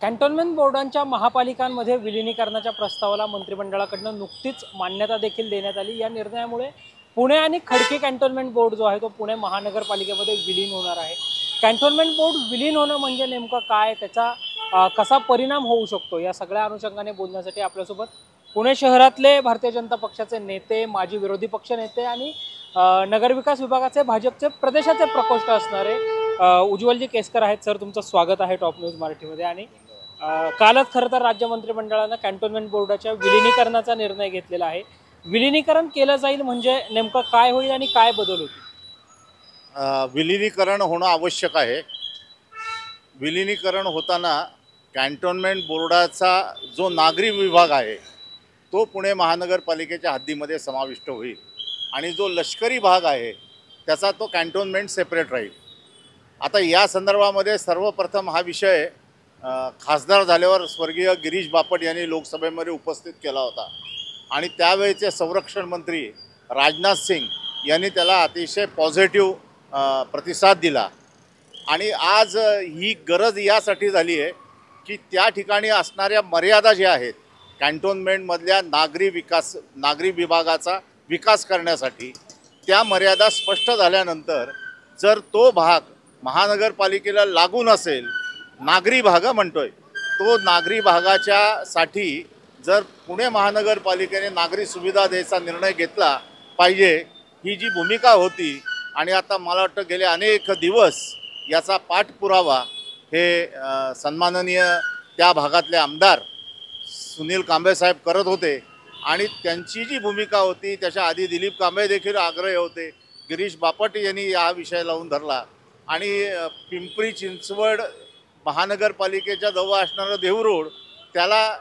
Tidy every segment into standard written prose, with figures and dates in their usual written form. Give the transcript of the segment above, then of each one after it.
Cantonment बोर्डांच्या महापालिकांमध्ये विलिनीकरणाच्या प्रस्तावाला मंत्रिमंडळाकडून नुकतीच मान्यता देखील देण्यात आली। या निर्णयामुळे पुणे आणि खडकी कॅन्टोन्मेंट बोर्ड जो आहे तो पुणे महानगरपालिकेमध्ये विलीन होणार आहे। कॅन्टोन्मेंट बोर्ड विलीन होणं म्हणजे नेमकं काय, त्याचा कसा परिणाम होऊ शकतो, या सगळ्या अनुषंगाने बोलण्यासाठी आपल्यासोबत पुणे शहरातले भारतीय जनता पक्षाचे नेते, माजी विरोधी पक्ष नेते आणि नगरविकास विभागाचे भाजपचे प्रदेशाचे प्रकोष्ठ असणारे उज्ज्वलजी केसकर आहेत। सर, तुमचं स्वागत आहे टॉप न्यूज मराठीमध्ये। आणि कालच खरं तर राज्य मंत्रिमंडळानं कॅन्टोन्मेंट बोर्डाच्या विलिनीकरणाचा निर्णय घेतलेला आहे। विलिनीकरण केलं जाईल म्हणजे नेमकं काय होईल आणि काय बदल होतील? विलिनीकरण होणं आवश्यक आहे। विलिनीकरण होताना कॅन्टोन्मेंट बोर्डाचा जो नागरी विभाग आहे तो पुणे महानगरपालिकेच्या हद्दीमध्ये समाविष्ट होईल आणि जो लष्करी भाग आहे त्याचा तो कॅन्टोन्मेंट सेपरेट राहील। आता या संदर्भामध्ये सर्वप्रथम हा विषय खासदार झाल्यावर स्वर्गीय गिरीश बापट यांनी लोकसभेमध्ये उपस्थित केला होता आणि त्यावेळेचे संरक्षण मंत्री राजनाथ सिंग यांनी त्याला अतिशय पॉझिटिव्ह प्रतिसाद दिला। आणि आज ही गरज यासाठी झाली आहे की त्या ठिकाणी असणाऱ्या मर्यादा ज्या आहेत कॅन्टोन्मेंटमधल्या नागरी विभागाचा विकास करण्यासाठी, त्या मर्यादा स्पष्ट झाल्यानंतर जर तो भाग महानगरपालिकेला लागून असेल, नागरी भाग म्हणतोय, तो नागरी भागाच्यासाठी जर पुणे महानगरपालिकेने नागरी सुविधा द्यायचा निर्णय घेतला पाहिजे, ही जी भूमिका होती आणि आता मला वाटतं गेले अनेक दिवस याचा पाठपुरावा हे सन्माननीय त्या भागातले आमदार सुनील कांबळे साहेब करत होते आणि त्यांची जी भूमिका होती त्याच्या आधी दिलीप कांबळे देखील आग्रही होते, गिरीश बापट यांनी हा विषय लावून धरला आणि पिंपरी चिंचवड महानगरपालिकेच्या जवळ असणारं देहू त्याला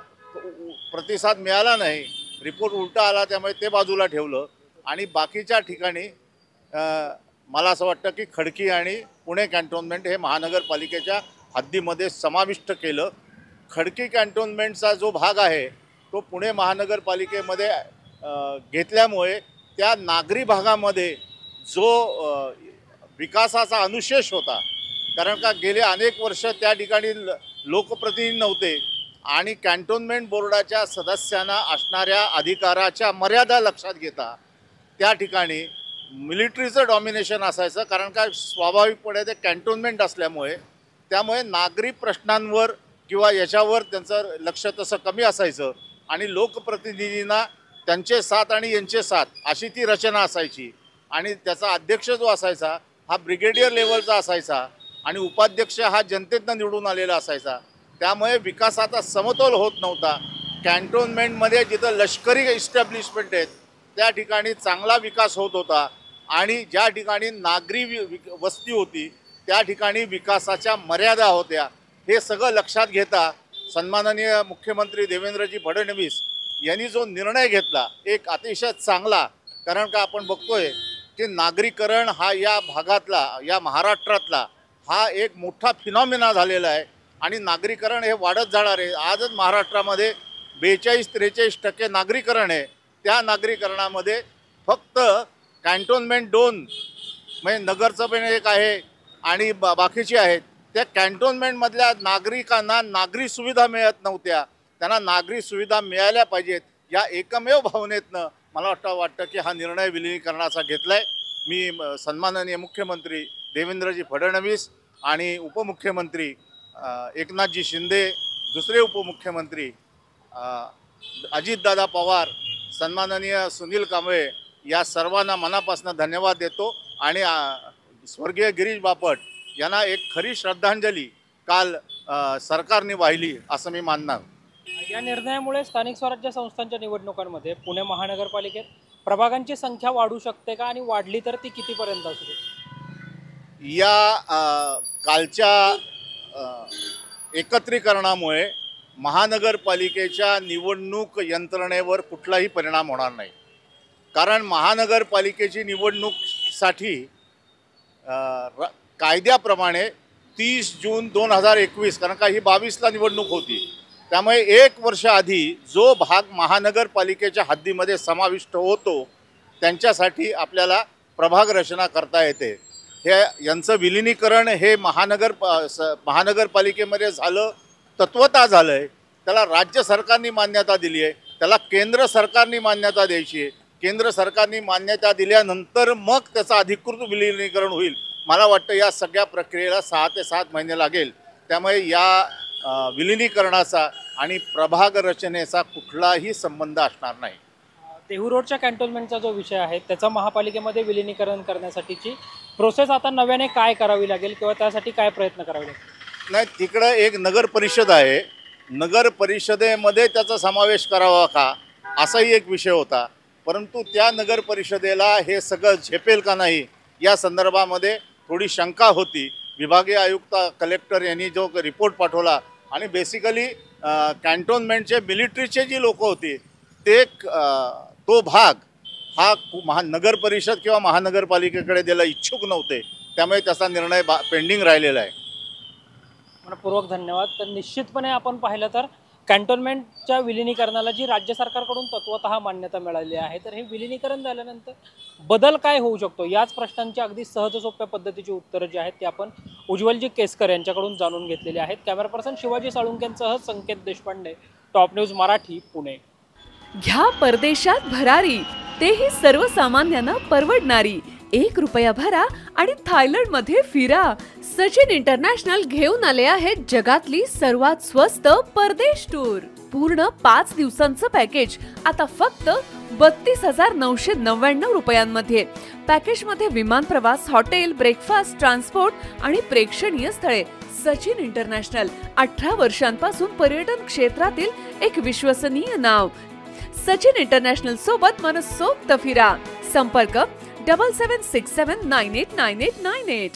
प्रतिसाद मिळाला नाही, रिपोर्ट उलटा आला, त्यामुळे ते बाजूला ठेवलं आणि बाकीच्या ठिकाणी मला असं वाटतं की खडकी आणि पुणे कॅन्टोन्मेंट हे महानगरपालिकेच्या हद्दीमध्ये समाविष्ट केलं। खडकी कॅन्टोन्मेंटचा जो भाग आहे तो पुणे महानगरपालिकेमध्ये घेतल्यामुळे त्या नागरी भागामध्ये जो विकासाचा अनुशेष होता, कारण का गेले अनेक वर्ष त्या ठिकाणी लोकप्रतिनिधी नव्हते आणि कॅन्टोन्मेंट बोर्डाच्या सदस्यांना असणाऱ्या अधिकाराच्या मर्यादा लक्षात घेता त्या ठिकाणी मिलिटरीचं डॉमिनेशन असायचं, कारण का स्वाभाविकपणे ते कॅन्टोन्मेंट असल्यामुळे त्यामुळे नागरी प्रश्नांवर किंवा याच्यावर त्यांचं लक्ष तसं कमी असायचं आणि लोकप्रतिनिधींना त्यांचे 7 आणि यांचे 7 अशी ती रचना असायची आणि त्याचा अध्यक्ष जो असायचा हा ब्रिगेडियर लेवलचा असायचा आणि उपाध्यक्ष हा जनतेतनं निवडून आलेला असायचा। त्यामुळे विकासाचा समतोल होत नव्हता। कॅन्टोन्मेंटमध्ये जिथं लष्करी इस्टॅब्लिशमेंट आहेत त्या ठिकाणी चांगला विकास होत होता आणि ज्या ठिकाणी नागरी वस्ती होती त्या ठिकाणी विकासाच्या मर्यादा होत्या। हे सगळं लक्षात घेता सन्माननीय मुख्यमंत्री देवेंद्रजी फडणवीस यांनी जो निर्णय घेतला एक अतिशय चांगला, कारण का आपण बघतोय की नागरीकरण हा या भागातला, या महाराष्ट्रातला हा एक मोठा फिनॉमिना झालेला आहे आणि नागरीकरण हे वाढत जाणार आहे। आजच महाराष्ट्रामध्ये 42-43% नागरीकरण आहे। त्या नागरीकरणामध्ये फक्त कॅन्टोन्मेंट 2 म्हणजे नगरचं पण एक आहे आणि बाकीची आहेत, त्या कॅन्टोन्मेंटमधल्या नागरिकांना नागरी सुविधा मिळत नव्हत्या, त्यांना नागरी सुविधा मिळाल्या पाहिजेत या एकमेव भावनेतनं मला वाटतं की हा निर्णय विलिनीकरणाचा घेतला आहे। मी सन्माननीय मुख्यमंत्री देवेंद्रजी फडणवीस आणि उपमुख्यमंत्री एकनाथजी शिंदे, दुसरे उपमुख्यमंत्री अजितदादा पवार, सन्माननीय सुनील कांबळे या सर्वांना मनापासून धन्यवाद देतो आणि स्वर्गीय गिरीश बापट यांना एक खरी श्रद्धांजली काल सरकारने वाहिली असं मी मानणार। या निर्णयामुळे स्थानिक स्वराज्य संस्थांच्या निवडणुकांमध्ये पुणे महानगरपालिकेत प्रभागांची संख्या वाढू शकते का आणि वाढली तर ती कितीपर्यंत असू शकते? या कालच्या एकत्रीकरणामुळे महानगरपालिकेच्या निवडणूक यंत्रणेवर कुठलाही परिणाम होणार नाही, कारण महानगरपालिकेची निवडणूकसाठी कायद्याप्रमाणे 30 जून 2021, कारण का ही 22ला निवडणूक होती, त्यामुळे 1 वर्ष आधी जो भाग महानगरपालिकेच्या हद्दीमध्ये समाविष्ट होतो त्यांच्यासाठी आपल्याला प्रभाग रचना करता येते। हे यांचं विलिनीकरण हे महानगरपालिकेमध्ये झालं तत्वतः झालं आहे, त्याला राज्य सरकारने मान्यता दिली आहे, त्याला केंद्र सरकारने मान्यता द्यायची आहे. केंद्र सरकारने मान्यता दिल्यानंतर मग त्याचं अधिकृत विलिनीकरण होईल. मला वाटतं या सगळ्या प्रक्रियेला 6 ते 7 महिने लागेल. त्यामुळे या विलिनीकरणाचा आणि प्रभाग रचनेचा कुठलाही संबंध असणार नाही. देहू रोडच्या कॅन्टोन्मेंटचा जो विषय आहे त्याचा महापालिकेमध्ये विलिनीकरण करण्यासाठीची प्रोसेस आता नव्याने काय करावी लागेल किंवा त्यासाठी काय प्रयत्न करावे लागेल? नाही, तिकडं एक नगर परिषद आहे, नगर परिषदेमध्ये त्याचा समावेश करावा का असाही एक विषय होता. परंतु त्या नगर परिषदेला हे सगळं झेपेल का नाही या संदर्भामध्ये थोडी शंका होती. विभागीय आयुक्त कलेक्टर यांनी जो रिपोर्ट पाठवला आणि बेसिकली कॅन्टोन्मेंटचे मिलिटरीचे जी लोक होती ते तो भाग हा नगर परिषद किंवा महानगरपालिकेकडे द्यायला इच्छुक नव्हते. त्यामुळे त्याचा निर्णय पेंडिंग राहिलेला आहे. मनपूर्वक धन्यवाद. तर निश्चितपणे आपण पाहिलं तर कॅन्टोन्मेंटच्या विलिनीकरणाला जी राज्य सरकारकडून तत्वतः मान्यता मिळाली आहे, तर हे विलिनीकरण झाल्यानंतर बदल काय होऊ शकतो याच प्रश्नांची अगदी सहज सोप्या पद्धतीची उत्तरं जी आहेत ती आपण उज्ज्वलजी केसकर यांच्याकडून जाणून घेतलेली आहेत. कॅमेरा पर्सन शिवाजी साळुंकेंसह संकेत देशपांडे, टॉप न्यूज मराठी, पुणे. घ्या परदेशात भरारी, तेही सर्वसामान्यांना परवडणारी. 1 रुपया भरा आणि थायलंड मध्ये फिरा. सचिन इंटरनॅशनल घेऊन आले आहेत जगातली सर्वात स्वस्त परदेश टूर. पूर्ण 5 दिवसांचं पॅकेज आता फक्त 32,999 रुपयांमध्ये. पॅकेज मध्ये विमान प्रवास, हॉटेल, ब्रेकफास्ट, ट्रान्सपोर्ट आणि प्रेक्षणीय स्थळे. सचिन इंटरनॅशनल 18 वर्षांपासून पर्यटन क्षेत्रातील एक विश्वसनीय नाव. सचिन इंटरनॅशनल सोबत मनसोक्त फिरा. संपर्क 7767989898.